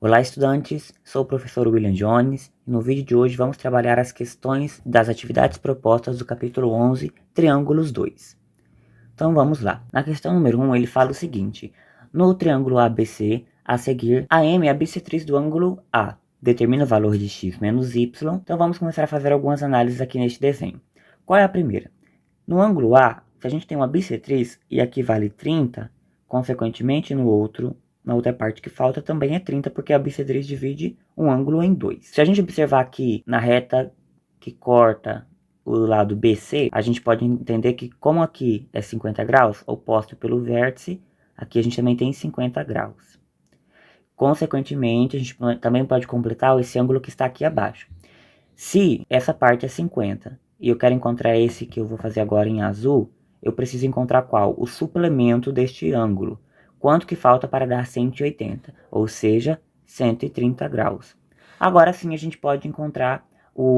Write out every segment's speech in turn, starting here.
Olá, estudantes! Sou o professor William Jones e no vídeo de hoje vamos trabalhar as questões das atividades propostas do capítulo 11, Triângulos 2. Então vamos lá. Na questão número 1 ele fala o seguinte: no triângulo ABC, a seguir, AM é a bissetriz do ângulo A. Determina o valor de x menos y. Então vamos começar a fazer algumas análises aqui neste desenho. Qual é a primeira? No ângulo A, se a gente tem uma bissetriz e aqui vale 30, consequentemente na outra parte que falta também é 30, porque a bissetriz divide um ângulo em dois. Se a gente observar aqui na reta que corta o lado BC, a gente pode entender que como aqui é 50 graus, oposto pelo vértice, aqui a gente também tem 50 graus. Consequentemente, a gente também pode completar esse ângulo que está aqui abaixo. Se essa parte é 50 e eu quero encontrar esse que eu vou fazer agora em azul, eu preciso encontrar qual? O suplemento deste ângulo. Quanto que falta para dar 180, ou seja, 130 graus. Agora sim a gente pode encontrar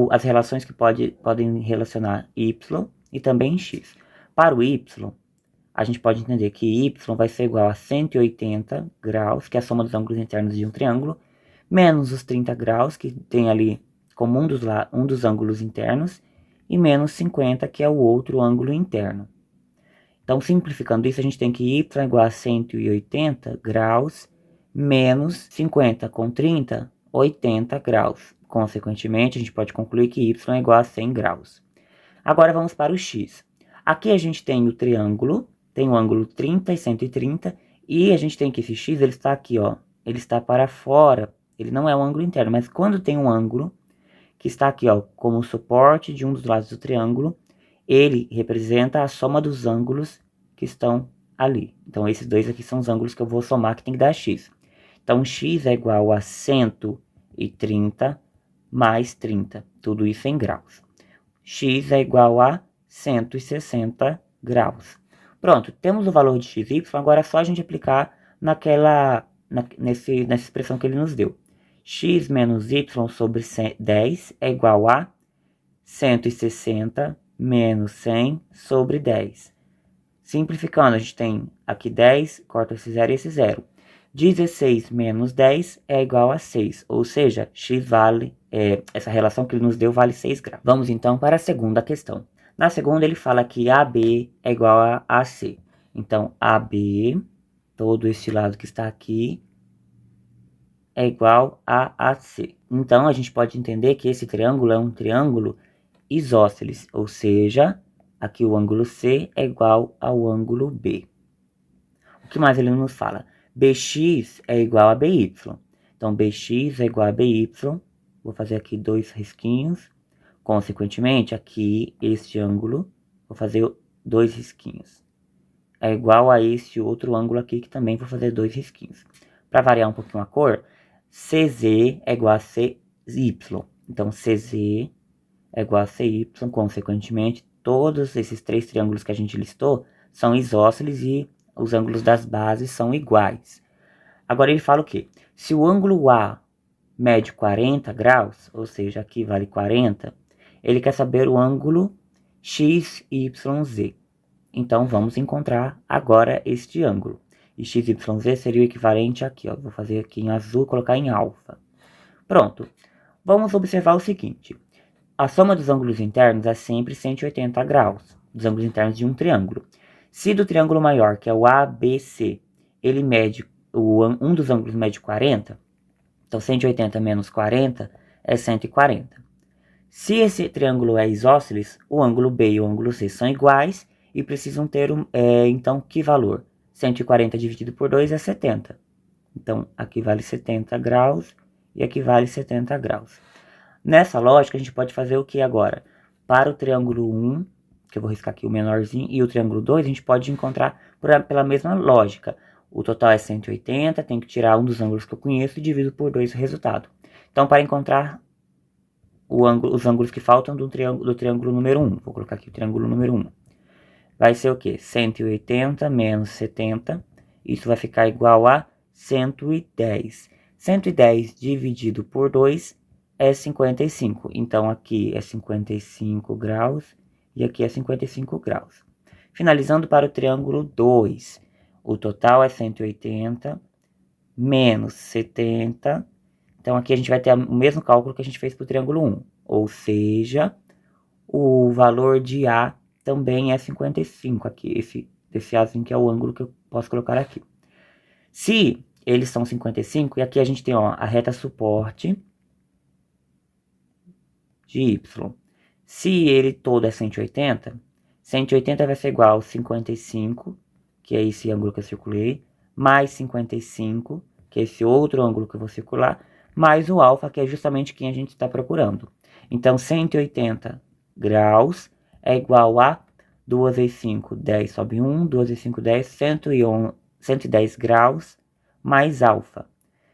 as relações que podem relacionar y e também x. Para o y, a gente pode entender que y vai ser igual a 180 graus, que é a soma dos ângulos internos de um triângulo, menos os 30 graus, que tem ali como um dos ângulos internos, e menos 50, que é o outro ângulo interno. Então, simplificando isso, a gente tem que y é igual a 180 graus, menos 50 com 30, 80 graus. Consequentemente, a gente pode concluir que y é igual a 100 graus. Agora vamos para o x. Aqui a gente tem o triângulo, tem o ângulo 30 e 130, e a gente tem que esse x, ele está aqui, ó, ele está para fora, ele não é um ângulo interno, mas quando tem um ângulo que está aqui, ó, como suporte de um dos lados do triângulo, ele representa a soma dos ângulos que estão ali. Então, esses dois aqui são os ângulos que eu vou somar, que tem que dar x. Então, x é igual a 130 mais 30, tudo isso em graus. X é igual a 160 graus. Pronto, temos o valor de x e y, agora é só a gente aplicar nessa expressão que ele nos deu. X menos y sobre 10 é igual a 160 menos 100 sobre 10. Simplificando, a gente tem aqui 10, corta esse 0 e esse 0. 16 menos 10 é igual a 6, ou seja, x vale, essa relação que ele nos deu vale 6 graus. Vamos então para a segunda questão. Na segunda ele fala que AB é igual a AC. Então, AB, todo este lado que está aqui, é igual a AC. Então, a gente pode entender que esse triângulo é um triângulo isósceles, ou seja, aqui o ângulo C é igual ao ângulo B. O que mais ele nos fala? BX é igual a BY. Então, BX é igual a BY. Vou fazer aqui dois risquinhos. Consequentemente, aqui, este ângulo, vou fazer dois risquinhos. É igual a este outro ângulo aqui, que também vou fazer dois risquinhos. Para variar um pouquinho a cor, CZ é igual a CY. Então, CZ é igual a CY. Consequentemente, todos esses três triângulos que a gente listou são isósceles e os ângulos das bases são iguais. Agora ele fala o quê? Se o ângulo A mede 40 graus, ou seja, aqui vale 40, ele quer saber o ângulo XYZ. Então, vamos encontrar agora este ângulo. E XYZ seria o equivalente aqui, ó. Vou fazer aqui em azul e colocar em alfa. Pronto. Vamos observar o seguinte. A soma dos ângulos internos é sempre 180 graus, dos ângulos internos de um triângulo. Se do triângulo maior, que é o ABC, ele mede, um dos ângulos mede 40, então 180 menos 40 é 140. Se esse triângulo é isósceles, o ângulo B e o ângulo C são iguais e precisam ter, então, que valor? 140 dividido por 2 é 70. Então, aqui vale 70 graus e aqui vale 70 graus. Nessa lógica, a gente pode fazer o que agora? Para o triângulo 1, que eu vou riscar aqui o menorzinho, e o triângulo 2, a gente pode encontrar pela mesma lógica. O total é 180, tem que tirar um dos ângulos que eu conheço e divido por 2 o resultado. Então, para encontrar os ângulos que faltam do triângulo número 1, vou colocar aqui o triângulo número 1. Vai ser o quê? 180 menos 70, isso vai ficar igual a 110. 110 dividido por 2 é 55. Então, aqui é 55 graus e aqui é 55 graus. Finalizando para o triângulo 2. O total é 180 menos 70 Então, aqui a gente vai ter o mesmo cálculo que a gente fez para o triângulo 1. Ou seja, o valor de A também é 55 aqui. Esse Azinho que é o ângulo que eu posso colocar aqui. Se eles são 55, e aqui a gente tem ó, a reta suporte de Y. Se ele todo é 180, 180 vai ser igual a 55, que é esse ângulo que eu circulei, mais 55, que é esse outro ângulo que eu vou circular, mais o alfa, que é justamente quem a gente está procurando. Então, 180 graus é igual a 2 vezes 5, 10 sobe 1, 2 vezes 5, 10, 110 graus mais alfa.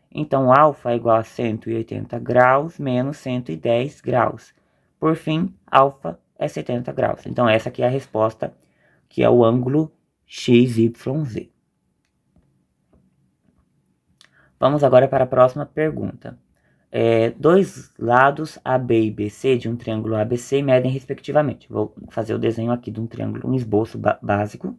Então, alfa é igual a 180 graus menos 110 graus. Por fim, alfa é 70 graus. Então, essa aqui é a resposta, que é o ângulo XYZ. Vamos agora para a próxima pergunta. Dois lados AB e BC de um triângulo ABC medem respectivamente. Vou fazer o desenho aqui de um triângulo, um esboço básico.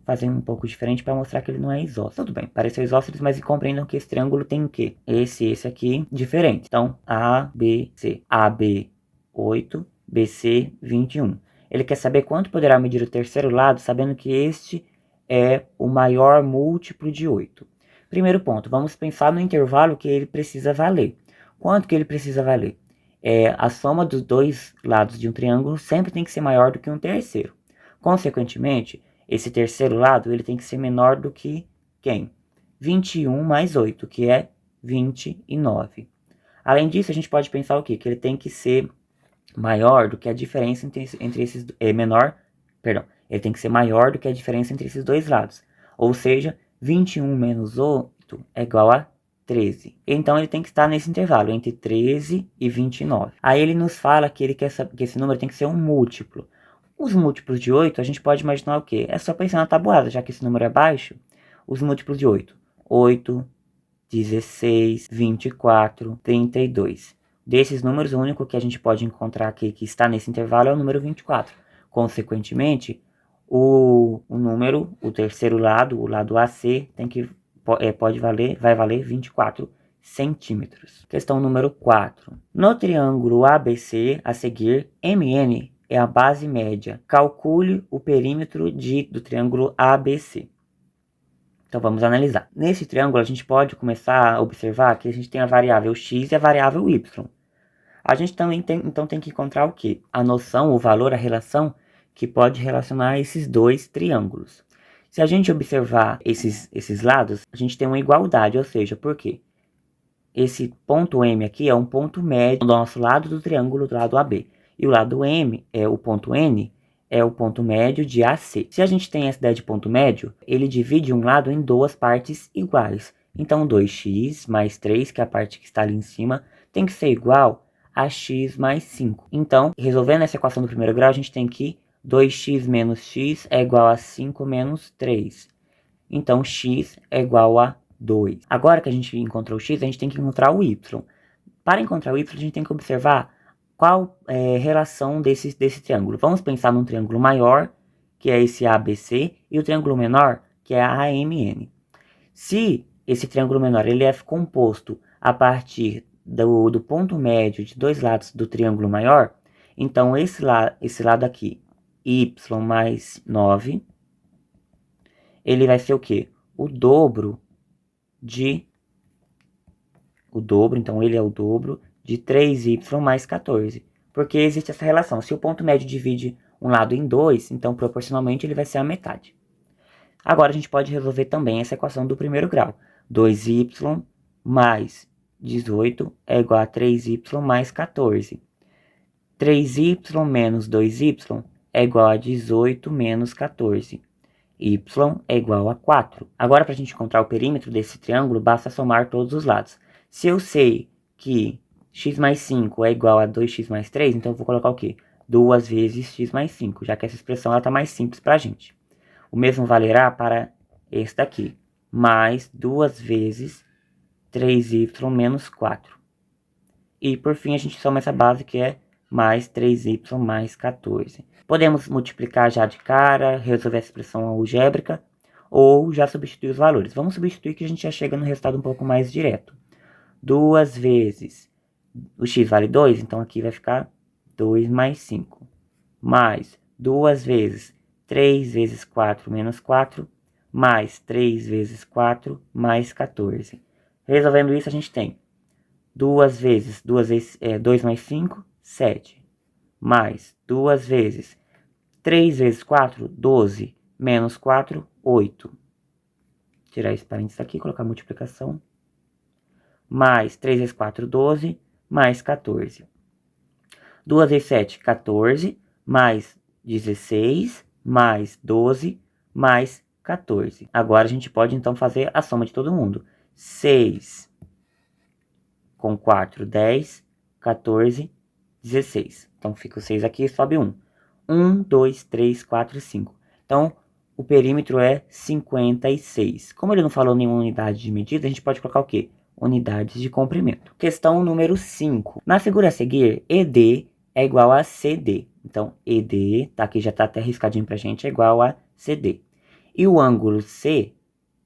Fazendo um pouco diferente para mostrar que ele não é isósceles. Tudo bem, pareceu isósceles, mas compreendam que esse triângulo tem o quê? Esse aqui, diferente. Então, ABC. AB, 8, BC, 21. Ele quer saber quanto poderá medir o terceiro lado, sabendo que este é o maior múltiplo de 8. Primeiro ponto, vamos pensar no intervalo que ele precisa valer. Quanto que ele precisa valer? A soma dos dois lados de um triângulo sempre tem que ser maior do que um terceiro. Consequentemente, esse terceiro lado ele tem que ser menor do que quem? 21 mais 8, que é 29. Além disso, a gente pode pensar o quê? Que ele tem que ser maior do que a diferença entre esses... ele tem que ser maior do que a diferença entre esses dois lados. Ou seja, 21 menos 8 é igual a 13. Então, ele tem que estar nesse intervalo, entre 13 e 29. Aí ele nos fala que ele quer saber que esse número tem que ser um múltiplo. Os múltiplos de 8, a gente pode imaginar o quê? É só pensar na tabuada, já que esse número é baixo. Os múltiplos de 8. 8, 16, 24, 32. Desses números, o único que a gente pode encontrar aqui que está nesse intervalo é o número 24. Consequentemente, o terceiro lado, o lado AC, vai valer 24 centímetros. Questão número 4. No triângulo ABC, a seguir, MN é a base média. Calcule o perímetro do triângulo ABC. Então vamos analisar. Nesse triângulo a gente pode começar a observar que a gente tem a variável x e a variável y. A gente também tem que encontrar o quê? A noção, o valor, a relação que pode relacionar esses dois triângulos. Se a gente observar esses lados, a gente tem uma igualdade, ou seja, por quê? Esse ponto M aqui é um ponto médio do nosso lado do triângulo do lado AB. E o lado M, o ponto N, é o ponto médio de AC. Se a gente tem essa ideia de ponto médio, ele divide um lado em duas partes iguais. Então, 2x mais 3, que é a parte que está ali em cima, tem que ser igual a x mais 5. Então, resolvendo essa equação do primeiro grau, a gente tem que 2x menos x é igual a 5 menos 3. Então, x é igual a 2. Agora que a gente encontrou o x, a gente tem que encontrar o y. Para encontrar o y, a gente tem que observar qual é a relação desse triângulo. Vamos pensar num triângulo maior, que é esse ABC, e o triângulo menor, que é a AMN. Se esse triângulo menor ele é composto a partir do ponto médio de dois lados do triângulo maior, então esse lado aqui, y mais 9, ele vai ser o quê? O dobro, então ele é o dobro de 3y mais 14. Porque existe essa relação. Se o ponto médio divide um lado em 2, então proporcionalmente ele vai ser a metade. Agora a gente pode resolver também essa equação do primeiro grau. 2y mais 18 é igual a 3y mais 14. 3y menos 2y é igual a 18 menos 14. Y é igual a 4. Agora, para a gente encontrar o perímetro desse triângulo, basta somar todos os lados. Se eu sei que x mais 5 é igual a 2x mais 3, então eu vou colocar o quê? 2 vezes x mais 5, já que essa expressão está mais simples para a gente. O mesmo valerá para esse daqui, mais 2 vezes 3y menos 4. E, por fim, a gente soma essa base que é mais 3y mais 14. Podemos multiplicar já de cara, resolver essa expressão algébrica, ou já substituir os valores. Vamos substituir que a gente já chega no resultado um pouco mais direto. 2 vezes, o x vale 2, então aqui vai ficar 2 mais 5. Mais 2 vezes 3 vezes 4 menos 4, mais 3 vezes 4 mais 14. Resolvendo isso, a gente tem 2 vezes 2 mais 5, 7. Mais 2 vezes 3 vezes 4, 12. Menos 4, 8. Tirar esse parênteses aqui, colocar multiplicação. Mais 3 vezes 4, 12. Mais 14. 2 vezes 7, 14. Mais 16. Mais 12. Mais 14. Agora a gente pode então fazer a soma de todo mundo. 6 com 4, 10. 14, 16. Então fica o 6 aqui e sobe 1. 1, 2, 3, 4 e 5. Então o perímetro é 56. Como ele não falou nenhuma unidade de medida, a gente pode colocar o quê? Unidades de comprimento. Questão número 5. Na figura a seguir, ED é igual a CD. Então, ED, tá aqui já está até riscadinho pra gente, é igual a CD. E o ângulo C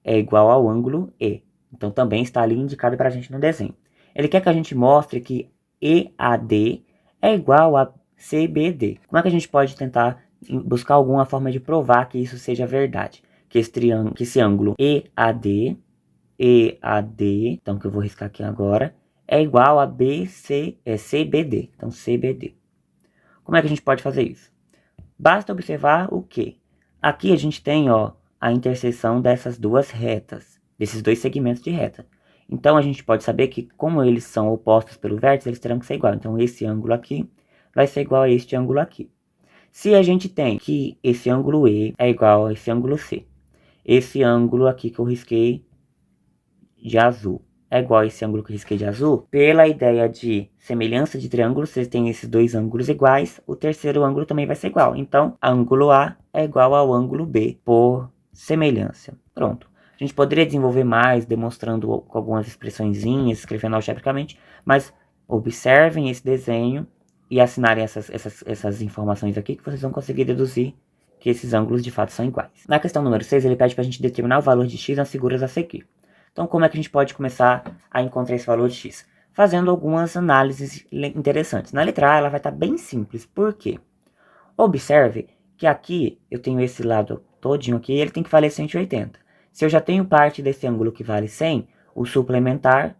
é igual ao ângulo E. Então, também está ali indicado pra gente no desenho. Ele quer que a gente mostre que EAD é igual a CBD. Como é que a gente pode tentar buscar alguma forma de provar que isso seja verdade? Que esse ângulo EAD, então que eu vou riscar aqui agora, é igual a CBD. Então, CBD. Como é que a gente pode fazer isso? Basta observar o quê? Aqui a gente tem, ó, a interseção dessas duas retas, desses dois segmentos de reta. Então, a gente pode saber que, como eles são opostos pelo vértice, eles terão que ser igual. Então, esse ângulo aqui vai ser igual a este ângulo aqui. Se a gente tem que esse ângulo E é igual a esse ângulo C, esse ângulo aqui que eu risquei de azul é igual a esse ângulo que eu risquei de azul, pela ideia de semelhança de triângulos, vocês têm esses dois ângulos iguais, o terceiro ângulo também vai ser igual. Então, ângulo A é igual ao ângulo B, por semelhança. Pronto. A gente poderia desenvolver mais, demonstrando com algumas expressõezinhas, escrevendo algebricamente, mas observem esse desenho e assinarem essas informações aqui, que vocês vão conseguir deduzir que esses ângulos de fato são iguais. Na questão número 6, ele pede para a gente determinar o valor de x nas figuras a seguir. Então, como é que a gente pode começar a encontrar esse valor de x? Fazendo algumas análises interessantes. Na letra A, ela vai estar bem simples. Por quê? Observe que aqui eu tenho esse lado todinho aqui, ele tem que valer 180. Se eu já tenho parte desse ângulo que vale 100, o suplementar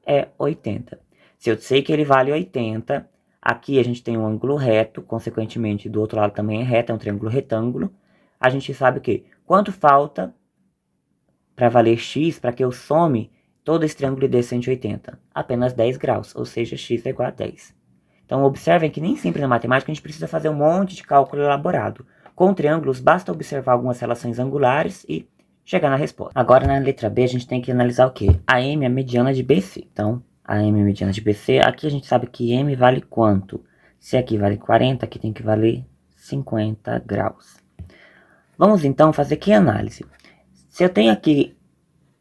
é 80. Se eu sei que ele vale 80, aqui a gente tem um ângulo reto, consequentemente do outro lado também é reto, é um triângulo retângulo. A gente sabe o quê? Quanto falta para valer x, para que eu some todo esse triângulo e dê 180? Apenas 10 graus, ou seja, x é igual a 10. Então, observem que nem sempre na matemática a gente precisa fazer um monte de cálculo elaborado. Com triângulos, basta observar algumas relações angulares e chegar na resposta. Agora, na letra B, a gente tem que analisar o quê? A M é a mediana de BC. Então, a M é a mediana de BC. Aqui a gente sabe que M vale quanto? Se aqui vale 40, aqui tem que valer 50 graus. Vamos, então, fazer que análise? Se eu tenho aqui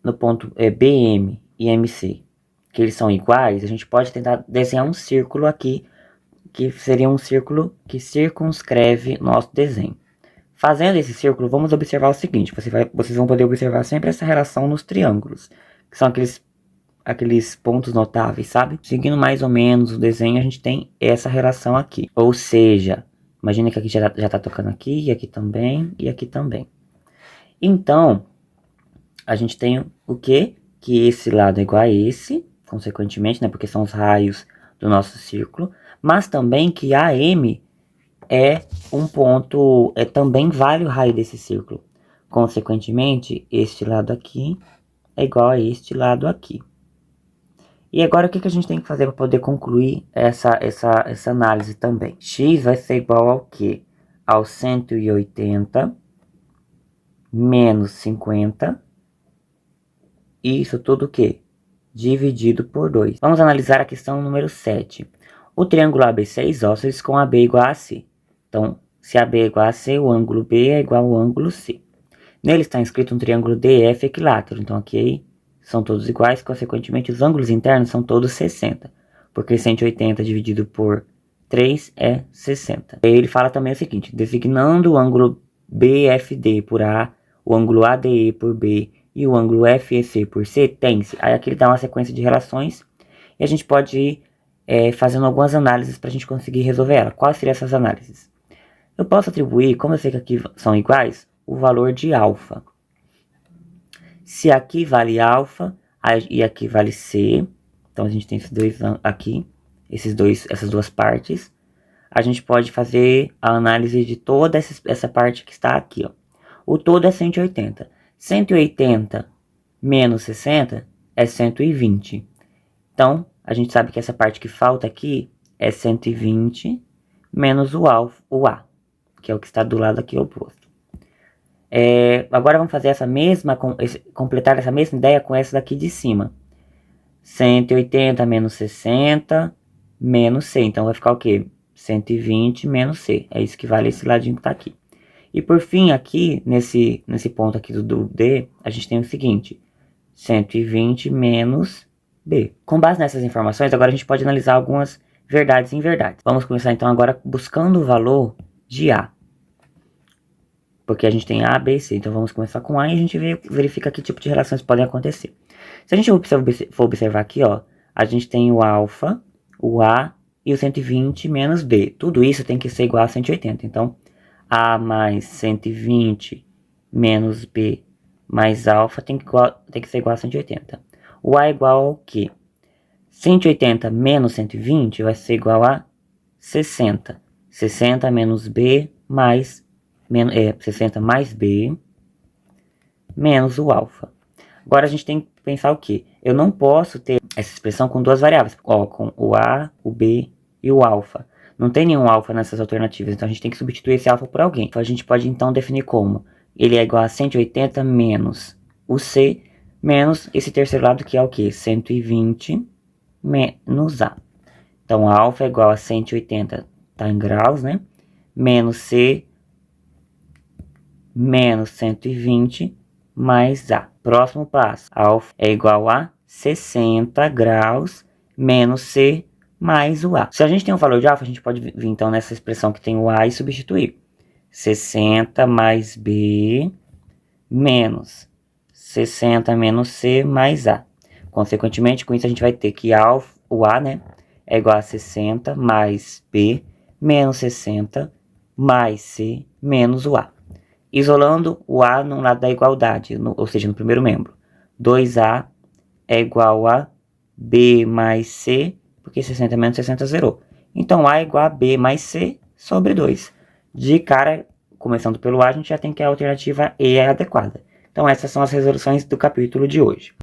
no ponto BM e MC, que eles são iguais, a gente pode tentar desenhar um círculo aqui, que seria um círculo que circunscreve nosso desenho. Fazendo esse círculo, vamos observar o seguinte, vocês vão poder observar sempre essa relação nos triângulos, que são aqueles pontos notáveis, sabe? Seguindo mais ou menos o desenho, a gente tem essa relação aqui. Ou seja, imagina que aqui já tá tocando aqui, e aqui também, e aqui também. Então, a gente tem o quê? Que esse lado é igual a esse, consequentemente, né? Porque são os raios do nosso círculo. Mas também que AM é um ponto, também vale o raio desse círculo. Consequentemente, este lado aqui é igual a este lado aqui. E agora o que a gente tem que fazer para poder concluir essa análise também? X vai ser igual ao quê? Ao 180 menos 50. Isso tudo o quê? Dividido por 2. Vamos analisar a questão número 7. O triângulo ABC é isósceles com AB igual a C. Então, se AB é igual a C, o ângulo B é igual ao ângulo C. Nele está inscrito um triângulo DF equilátero. Então, aqui são todos iguais. Consequentemente, os ângulos internos são todos 60. Porque 180 dividido por 3 é 60. E ele fala também o seguinte. Designando o ângulo BFD por A, o ângulo ADE por B e o ângulo FEC por C tem-se. Aí aqui ele dá uma sequência de relações e a gente pode ir fazendo algumas análises para a gente conseguir resolver ela. Quais seriam essas análises? Eu posso atribuir, como eu sei que aqui são iguais, o valor de alfa. Se aqui vale alfa e aqui vale C, então a gente tem esses dois aqui, essas duas partes, a gente pode fazer a análise de toda essa parte que está aqui, ó. O todo é 180. 180 menos 60 é 120. Então, a gente sabe que essa parte que falta aqui é 120 menos o A, que é o que está do lado aqui oposto. Agora vamos fazer completar essa mesma ideia com essa daqui de cima. 180 menos 60 menos C. Então vai ficar o quê? 120 menos C. É isso que vale esse ladinho que está aqui. E por fim, aqui, nesse ponto aqui do D, a gente tem o seguinte. 120 menos B. Com base nessas informações, agora a gente pode analisar algumas verdades e inverdades. Vamos começar então agora buscando o valor de A. Porque a gente tem A, B e C. Então vamos começar com A e a gente verifica que tipo de relações podem acontecer. Se a gente for observar aqui, ó, a gente tem o alfa, o A e o 120 menos B. Tudo isso tem que ser igual a 180. Então, A mais 120 menos B mais alfa tem que ser igual a 180. O A é igual ao quê? 180 menos 120 vai ser igual a 60. 60 menos B mais 60 mais B menos o alfa. Agora a gente tem que pensar o quê? Eu não posso ter essa expressão com duas variáveis, ó, com o A, o B e o alfa. Não tem nenhum alfa nessas alternativas, então a gente tem que substituir esse alfa por alguém. Então a gente pode então definir como ele é igual a 180 menos o C menos esse terceiro lado que é o quê? 120 menos A. Então alfa é igual a 180, tá em graus, né? Menos C menos 120 mais A. Próximo passo, alfa é igual a 60 graus menos C mais o A. Se a gente tem um valor de alfa, a gente pode vir então nessa expressão que tem o A e substituir. 60 mais B menos 60 menos C mais A. Consequentemente, com isso a gente vai ter que o A, né, é igual a 60 mais B menos 60 mais C menos o A. Isolando o A no lado da igualdade, ou seja, no primeiro membro. 2A é igual a B mais C, porque 60 menos 60 zerou. Então, A é igual a B mais C sobre 2. De cara, começando pelo A, a gente já tem que a alternativa E é adequada. Então, essas são as resoluções do capítulo de hoje.